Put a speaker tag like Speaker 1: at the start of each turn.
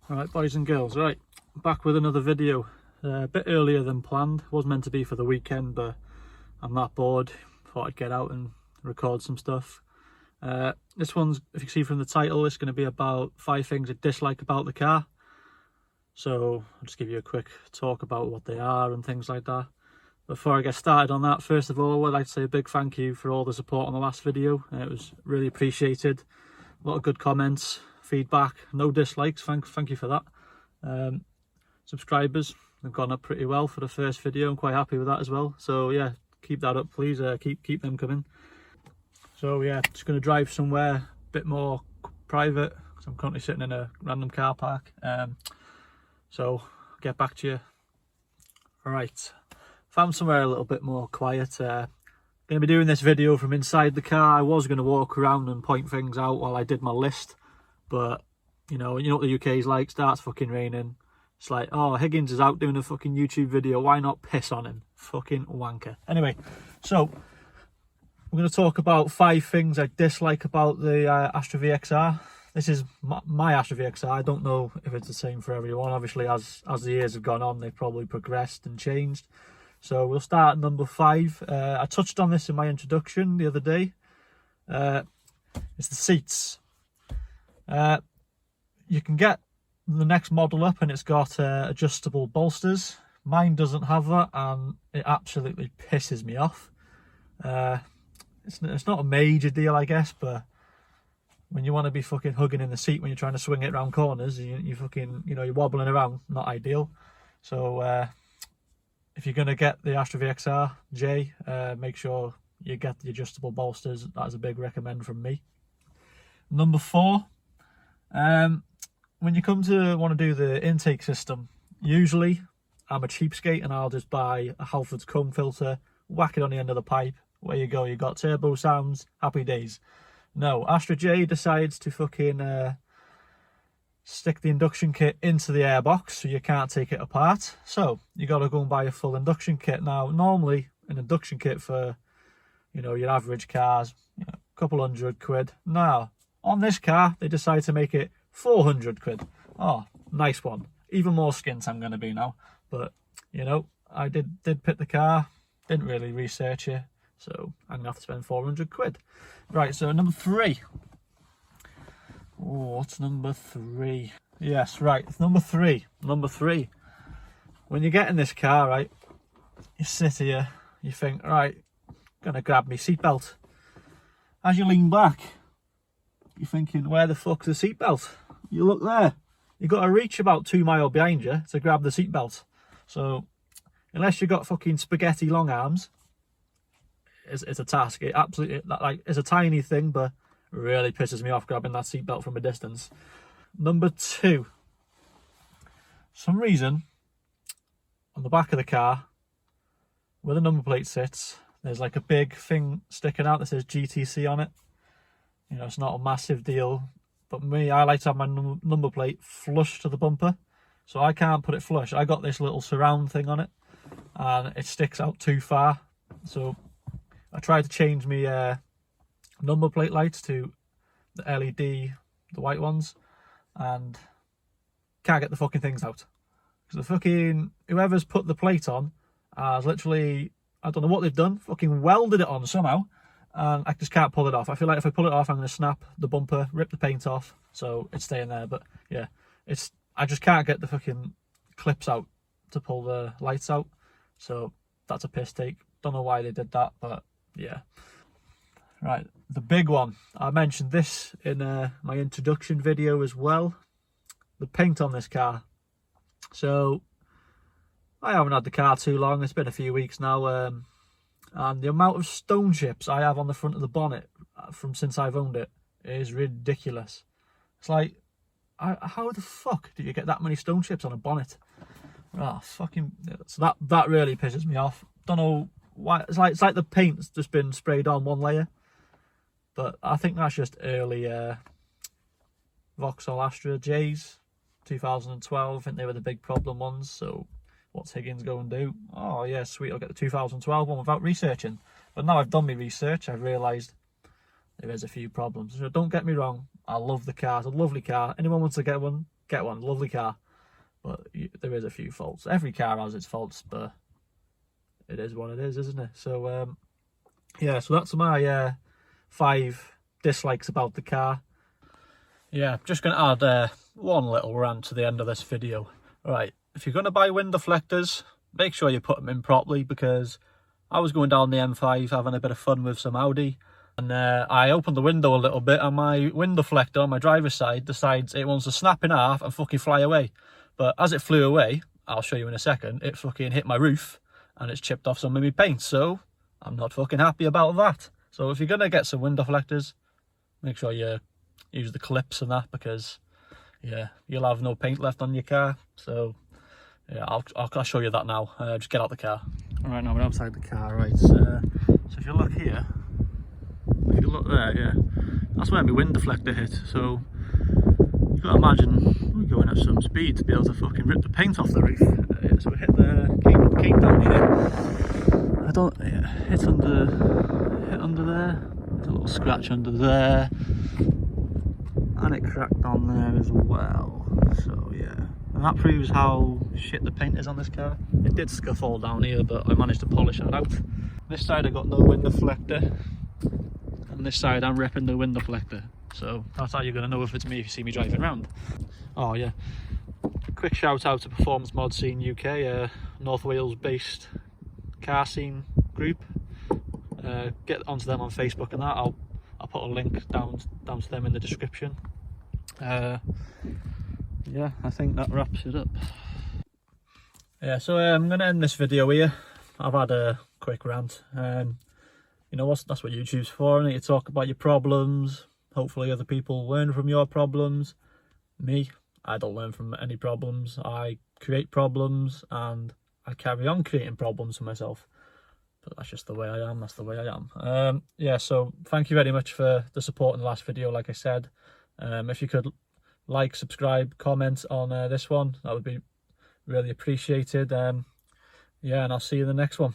Speaker 1: Right, boys and girls, right, back with another video. A bit earlier than planned. Was meant to be for the weekend, but I'm that bored. Thought I'd get out and record some stuff. This one's, if you can see from the title, it's going to be about 5 things I dislike about the car. So I'll just give you a quick talk about what they are and things like that. Before I get started on that, first of all, I'd like to say a big thank you for all the support on the last video. It was really appreciated. A lot of good comments, feedback, no dislikes. Thank you for that. Subscribers have gone up pretty well for the first video. I'm quite happy with that as well. So yeah, keep that up, please. Keep them coming. So yeah, just going to drive somewhere a bit more private because I'm currently sitting in a random car park. So I'll get back to you. All right, found somewhere a little bit more quiet. Going to be doing this video from inside the car. I was going to walk around and point things out while I did my list, but you know what the UK's like. Starts fucking raining. It's like, oh, Higgins is out doing a fucking YouTube video. Why not piss on him? Fucking wanker. Anyway, so we're going to talk about 5 things I dislike about the Astra VXR. This is my Astra VXR. I don't know if it's the same for everyone. Obviously, as the years have gone on, they've probably progressed and changed. So we'll start at number 5. I touched on this in my introduction the other day. It's the seats. You can get the next model up and it's got adjustable bolsters. Mine doesn't have that and it absolutely pisses me off. It's not a major deal, I guess, but when you want to be fucking hugging in the seat when you're trying to swing it around corners, you fucking, you're wobbling around, not ideal. So if you're going to get the Astra VXR J, make sure you get the adjustable bolsters. That's a big recommend from me. Number 4, when you come to want to do the intake system, usually I'm a cheapskate and I'll just buy a Halford's comb filter, whack it on the end of the pipe. Where you go, you got turbo sounds, happy days. No, Astra J decides to fucking stick the induction kit into the airbox so you can't take it apart. So you got to go and buy a full induction kit. Now, normally an induction kit for, your average cars, a couple £100. Now, on this car, they decide to make it £400. Oh, nice one. Even more skint I'm going to be now. But, I did pick the car, didn't really research it. So I'm going to have to spend £400. Right, so number 3. Oh, what's number 3? Yes, right, it's number 3. Number 3. When you get in this car, right, you sit here, you think, right, going to grab me seatbelt. As you lean back, you're thinking, where the fuck's the seatbelt? You look there. You've got to reach about 2 miles behind you to grab the seatbelt. So unless you've got fucking spaghetti long arms, it's a task. It absolutely, like, it's a tiny thing, but really pisses me off grabbing that seatbelt from a distance. Number 2. Some reason on the back of the car, where the number plate sits, there's like a big thing sticking out that says GTC on it. It's not a massive deal, but me, I like to have my number plate flush to the bumper, so I can't put it flush. I got this little surround thing on it, and it sticks out too far. So I tried to change my number plate lights to the LED, the white ones, and can't get the fucking things out. Because the fucking, whoever's put the plate on has literally, I don't know what they've done, fucking welded it on somehow, and I just can't pull it off. I feel like if I pull it off, I'm going to snap the bumper, rip the paint off, so it's staying there. But yeah, I just can't get the fucking clips out to pull the lights out, so that's a piss take. Don't know why they did that, but yeah. Right, the big one. I mentioned this in my introduction video as well. The paint on this car. So I haven't had the car too long. It's been a few weeks now, and the amount of stone chips I have on the front of the bonnet from since I've owned it is ridiculous. It's like, how the fuck do you get that many stone chips on a bonnet? Oh, fucking, so that really pisses me off. Don't know why. It's like the paint's just been sprayed on one layer, but I think that's just early Vauxhall Astra J's 2012. I think they were the big problem ones. So what's Higgins going to do? Oh yeah, sweet, I'll get the 2012 one without researching. But now I've done my research, I've realised there is a few problems. So don't get me wrong, I love the car. It's a lovely car. Anyone wants to get one, get one. Lovely car, but there is a few faults. Every car has its faults, but it is what it is, isn't it? So yeah, so that's my 5 dislikes about the car. Yeah, just going to add one little rant to the end of this video. Right, if you're going to buy wind deflectors, make sure you put them in properly, because I was going down the M5 having a bit of fun with some Audi, and I opened the window a little bit, and my wind deflector on my driver's side decides it wants to snap in half and fucking fly away. But as it flew away, I'll show you in a second, it fucking hit my roof and it's chipped off some of my paint, so I'm not fucking happy about that. So if you're going to get some wind deflectors, make sure you use the clips and that, because yeah, you'll have no paint left on your car. So yeah, I'll show you that now. Just get out the car. All right, now we're outside the car, right? So if you look here, if you look there, yeah, that's where my wind deflector hit. So you got to imagine we're going at some speed to be able to fucking rip the paint off the roof. Yeah, so it hit came down here. Hit under there. There's a little scratch under there, and it cracked on there as well. So yeah, and that proves how shit the paint is on this car. It did scuff all down here, but I managed to polish that out. This side I got no wind deflector, and this side I'm repping the wind deflector. So that's how you're going to know if it's me if you see me driving around. Oh yeah, quick shout out to Performance Mod Scene UK, North Wales based car scene group. Get onto them on Facebook and that. I'll put a link down to them in the description. Yeah, I think that wraps it up. Yeah, so I'm going to end this video here. I've had a quick rant. You know, that's what YouTube's for, isn't it? You talk about your problems. Hopefully other people learn from your problems. Me, I don't learn from any problems. I create problems and I carry on creating problems for myself. But that's just the way I am. That's the way I am. Yeah, so thank you very much for the support in the last video, like I said. If you could like, subscribe, comment on this one, that would be really appreciated. Yeah, and I'll see you in the next one.